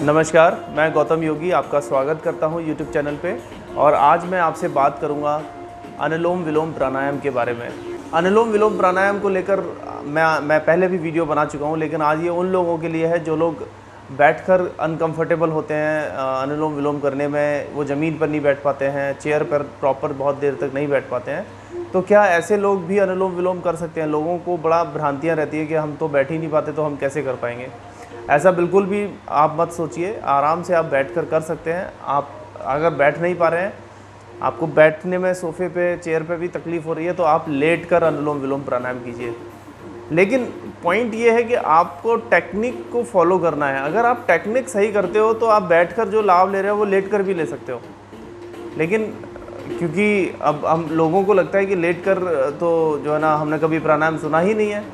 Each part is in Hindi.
नमस्कार, मैं गौतम योगी आपका स्वागत करता हूं यूट्यूब चैनल पे। और आज मैं आपसे बात करूंगा अनुलोम विलोम प्राणायाम के बारे में। अनुलोम विलोम प्राणायाम को लेकर मैं पहले भी वीडियो बना चुका हूं, लेकिन आज ये उन लोगों के लिए है जो लोग बैठकर अनकंफर्टेबल होते हैं अनुलोम विलोम करने में। वो ज़मीन पर नहीं बैठ पाते हैं, चेयर पर प्रॉपर बहुत देर तक नहीं बैठ पाते हैं। तो क्या ऐसे लोग भी अनुलोम विलोम कर सकते हैं? लोगों को बड़ा भ्रांतियाँ रहती है कि हम तो बैठ ही नहीं पाते, तो हम कैसे कर पाएंगे। ऐसा बिल्कुल भी आप मत सोचिए, आराम से आप बैठकर कर सकते हैं। आप अगर बैठ नहीं पा रहे हैं, आपको बैठने में सोफे पे चेयर पे भी तकलीफ़ हो रही है, तो आप लेट कर अनुलोम विलोम प्राणायाम कीजिए। लेकिन पॉइंट ये है कि आपको टेक्निक को फॉलो करना है। अगर आप टेक्निक सही करते हो तो आप बैठकर जो लाभ ले रहे हो वो लेट कर भी ले सकते हो। लेकिन क्योंकि अब हम लोगों को लगता है कि लेट कर तो जो है ना, हमने कभी प्राणायाम सुना ही नहीं है।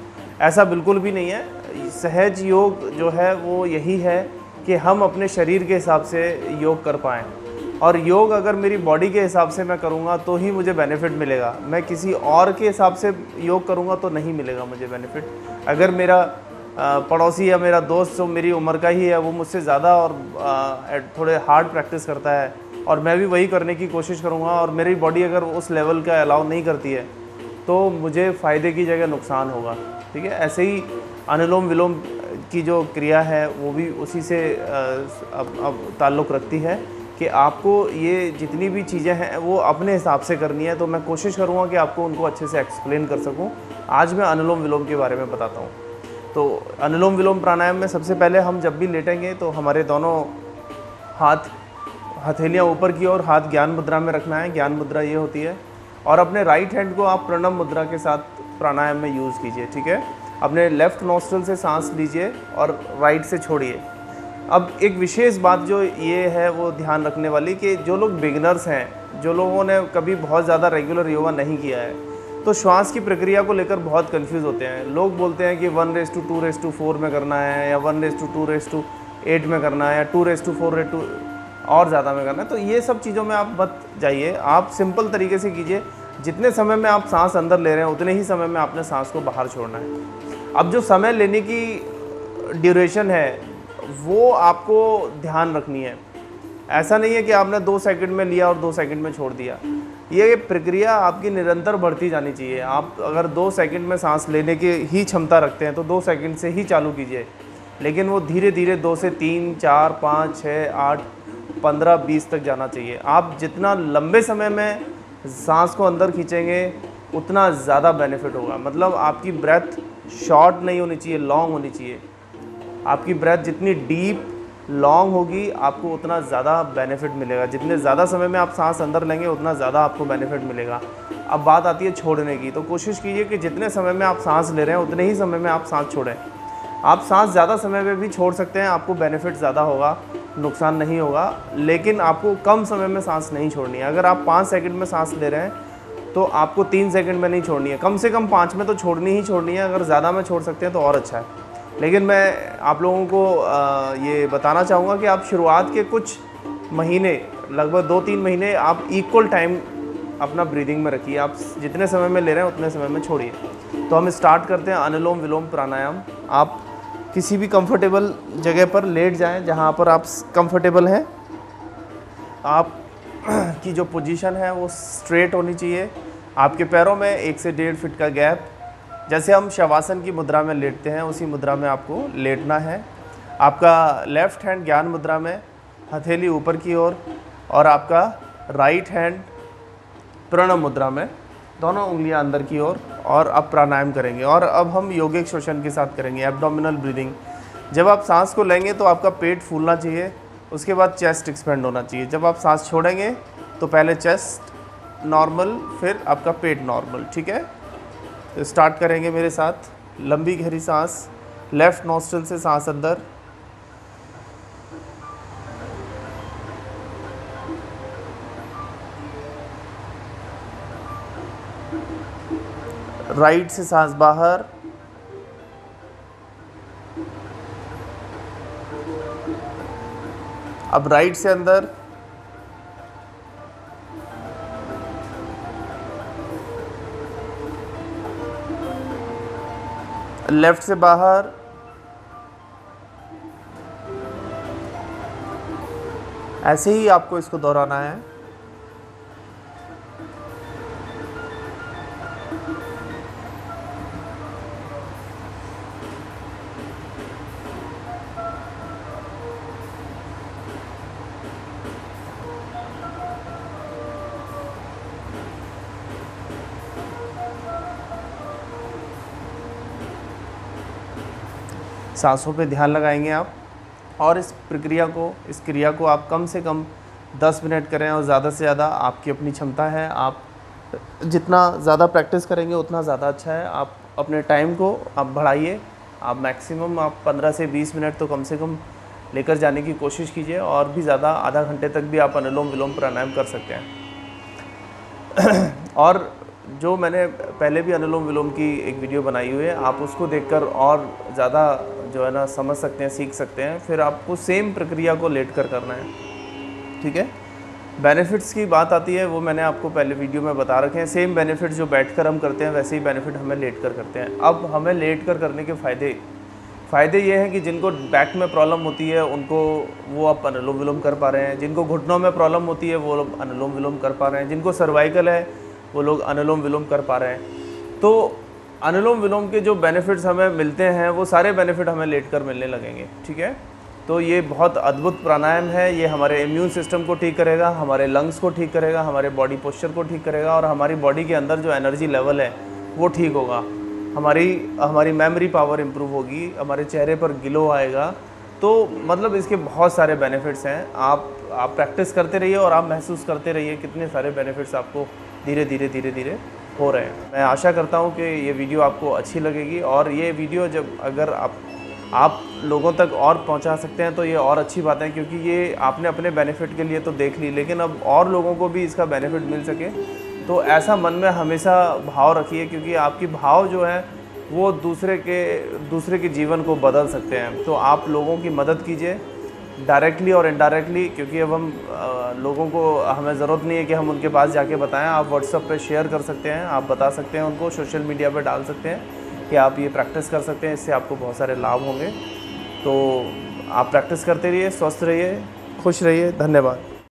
ऐसा बिल्कुल भी नहीं है। सहज योग जो है वो यही है कि हम अपने शरीर के हिसाब से योग कर पाएँ। और योग अगर मेरी बॉडी के हिसाब से मैं करूँगा तो ही मुझे बेनिफिट मिलेगा। मैं किसी और के हिसाब से योग करूँगा तो नहीं मिलेगा मुझे बेनिफिट। अगर मेरा पड़ोसी या मेरा दोस्त जो मेरी उम्र का ही है, वो मुझसे ज़्यादा और थोड़े हार्ड प्रैक्टिस करता है और मैं भी वही करने की कोशिश करूँगा, और मेरी बॉडी अगर उस लेवल का अलाउ नहीं करती है, तो मुझे फ़ायदे की जगह नुकसान होगा। ठीक है, ऐसे ही अनुलोम विलोम की जो क्रिया है वो भी उसी से अब ताल्लुक़ रखती है कि आपको ये जितनी भी चीज़ें हैं वो अपने हिसाब से करनी है। तो मैं कोशिश करूँगा कि आपको उनको अच्छे से एक्सप्लेन कर सकूँ। आज मैं अनुलोम विलोम के बारे में बताता हूँ। तो अनुलोम विलोम प्राणायाम में सबसे पहले हम जब भी लेटेंगे तो हमारे दोनों हाथ, हथेलियाँ ऊपर की ओर, हाथ ज्ञान मुद्रा में रखना है। ज्ञान मुद्रा ये होती है। और अपने राइट हैंड को आप प्रणव मुद्रा के साथ प्राणायाम में यूज़ कीजिए। ठीक है, अपने लेफ़्ट नोस्ट्रल से सांस लीजिए और राइट से छोड़िए। अब एक विशेष बात जो ये है वो ध्यान रखने वाली कि जो लोग बिगिनर्स हैं, जो लोगों ने कभी बहुत ज़्यादा रेगुलर योगा नहीं किया है, तो श्वास की प्रक्रिया को लेकर बहुत कंफ्यूज होते हैं। लोग बोलते हैं कि 1:2:4 में करना है, या 1:2:8 में करना है, या 2:4 और ज़्यादा में करना है। तो ये सब चीज़ों में आप मत जाइए। आप सिंपल तरीके से कीजिए। जितने समय में आप सांस अंदर ले रहे हैं उतने ही समय में आपने सांस को बाहर छोड़ना है। अब जो समय लेने की ड्यूरेशन है वो आपको ध्यान रखनी है। ऐसा नहीं है कि आपने 2 सेकंड में लिया और 2 सेकंड में छोड़ दिया। ये प्रक्रिया आपकी निरंतर बढ़ती जानी चाहिए। आप अगर 2 सेकंड में सांस लेने की ही क्षमता रखते हैं तो 2 सेकंड से ही चालू कीजिए। लेकिन वो धीरे धीरे 2 से 3, 4, 5, 6, 8, 15, 20 तक जाना चाहिए। आप जितना लंबे समय में सांस को अंदर खींचेंगे उतना ज़्यादा बेनिफिट होगा। मतलब आपकी ब्रेथ शॉर्ट नहीं होनी चाहिए, लॉन्ग होनी चाहिए। आपकी ब्रेथ जितनी डीप लॉन्ग होगी आपको उतना ज़्यादा बेनिफिट मिलेगा। जितने ज़्यादा समय में आप सांस अंदर लेंगे उतना ज़्यादा आपको बेनिफिट मिलेगा। अब बात आती है छोड़ने की। तो कोशिश कीजिए कि जितने समय में आप सांस ले रहे हैं उतने ही समय में आप सांस छोड़ें। आप सांस ज़्यादा समय में भी छोड़ सकते हैं, आपको बेनिफिट ज़्यादा होगा, नुकसान नहीं होगा। लेकिन आपको कम समय में सांस नहीं छोड़नी है। अगर आप 5 सेकंड में सांस ले रहे हैं तो आपको 3 सेकंड में नहीं छोड़नी है, कम से कम 5 में तो छोड़नी ही छोड़नी है। अगर ज़्यादा में छोड़ सकते हैं तो और अच्छा है। लेकिन मैं आप लोगों को ये बताना चाहूँगा कि आप शुरुआत के कुछ महीने, लगभग 2-3 महीने आप इक्वल टाइम अपना ब्रीदिंग में रखिए। आप जितने समय में ले रहे हैं उतने समय में छोड़िए। तो हम स्टार्ट करते हैं अनुलोम विलोम प्राणायाम। आप किसी भी कंफर्टेबल जगह पर लेट जाएं जहां पर आप कंफर्टेबल हैं। आप की जो पोजीशन है वो स्ट्रेट होनी चाहिए। आपके पैरों में 1 से 1.5 फीट का गैप। जैसे हम शवासन की मुद्रा में लेटते हैं उसी मुद्रा में आपको लेटना है। आपका लेफ़्ट हैंड ज्ञान मुद्रा में, हथेली ऊपर की ओर, और आपका राइट हैंड प्रणव मुद्रा में, दोनों उंगलियां अंदर की ओर। और अब प्राणायाम करेंगे। और अब हम योगिक श्वसन के साथ करेंगे, एब्डोमिनल ब्रीदिंग। जब आप सांस को लेंगे तो आपका पेट फूलना चाहिए, उसके बाद चेस्ट एक्सपेंड होना चाहिए। जब आप सांस छोड़ेंगे तो पहले चेस्ट नॉर्मल, फिर आपका पेट नॉर्मल। ठीक है, तो स्टार्ट करेंगे मेरे साथ। लंबी गहरी सांस, लेफ़्ट नोस्ट्रल से सांस अंदर, राइट से सांस बाहर, अब राइट से अंदर, लेफ्ट से बाहर, ऐसे ही आपको इसको दोहराना है। सांसों पे ध्यान लगाएंगे आप, और इस क्रिया को आप कम से कम 10 मिनट करें, और ज़्यादा से ज़्यादा आपकी अपनी क्षमता है, आप जितना ज़्यादा प्रैक्टिस करेंगे उतना ज़्यादा अच्छा है। आप अपने टाइम को आप बढ़ाइए, आप मैक्सिमम आप 15 से 20 मिनट तो कम से कम लेकर जाने की कोशिश कीजिए, और भी ज़्यादा आधा घंटे तक भी आप अनुलोम विलोम प्राणायाम कर सकते हैं। और जो मैंने पहले भी अनुलोम विलोम की एक वीडियो बनाई हुई है, आप उसको देखकर और ज़्यादा जो है ना समझ सकते हैं, सीख सकते हैं। फिर आपको सेम प्रक्रिया को लेटकर करना है, ठीक है। बेनिफिट्स की बात आती है, वो मैंने आपको पहले वीडियो में बता रखे हैं। सेम बेनिफिट्स जो बैठकर हम करते हैं वैसे ही बेनिफिट हमें लेटकर करते हैं। अब हमें लेटकर करने के फ़ायदे ये हैं कि जिनको बैक में प्रॉब्लम होती है उनको वो अब अनुलोम विलोम कर पा रहे हैं, जिनको घुटनों में प्रॉब्लम होती है वो लोग अनुलोम विलोम कर पा रहे हैं, जिनको सर्वाइकल है वो लोग अनुलोम विलोम कर पा रहे हैं। तो अनुलोम विलोम के जो बेनिफिट्स हमें मिलते हैं वो सारे बेनिफिट हमें लेटकर मिलने लगेंगे, ठीक है। तो ये बहुत अद्भुत प्राणायाम है। ये हमारे इम्यून सिस्टम को ठीक करेगा, हमारे लंग्स को ठीक करेगा, हमारे बॉडी पोस्चर को ठीक करेगा, और हमारी बॉडी के अंदर जो एनर्जी लेवल है वो ठीक होगा। हमारी मेमोरी पावर इम्प्रूव होगी, हमारे चेहरे पर ग्लो आएगा। तो मतलब इसके बहुत सारे बेनिफिट्स हैं। आप प्रैक्टिस करते रहिए और आप महसूस करते रहिए कितने सारे बेनिफिट्स आपको धीरे धीरे हो रहे हैं। मैं आशा करता हूँ कि ये वीडियो आपको अच्छी लगेगी, और ये वीडियो जब अगर आप लोगों तक और पहुंचा सकते हैं तो ये और अच्छी बात है, क्योंकि ये आपने अपने बेनिफिट के लिए तो देख ली, लेकिन अब और लोगों को भी इसका बेनिफिट मिल सके तो ऐसा मन में हमेशा भाव रखिए, क्योंकि आपकी भाव जो है वो दूसरे के जीवन को बदल सकते हैं। तो आप लोगों की मदद कीजिए डायरेक्टली और इनडायरेक्टली, क्योंकि अब हम लोगों को हमें ज़रूरत नहीं है कि हम उनके पास जाके बताएं। आप व्हाट्सएप पे शेयर कर सकते हैं, आप बता सकते हैं उनको, सोशल मीडिया पे डाल सकते हैं कि आप ये प्रैक्टिस कर सकते हैं, इससे आपको बहुत सारे लाभ होंगे। तो आप प्रैक्टिस करते रहिए, स्वस्थ रहिए, खुश रहिए। धन्यवाद।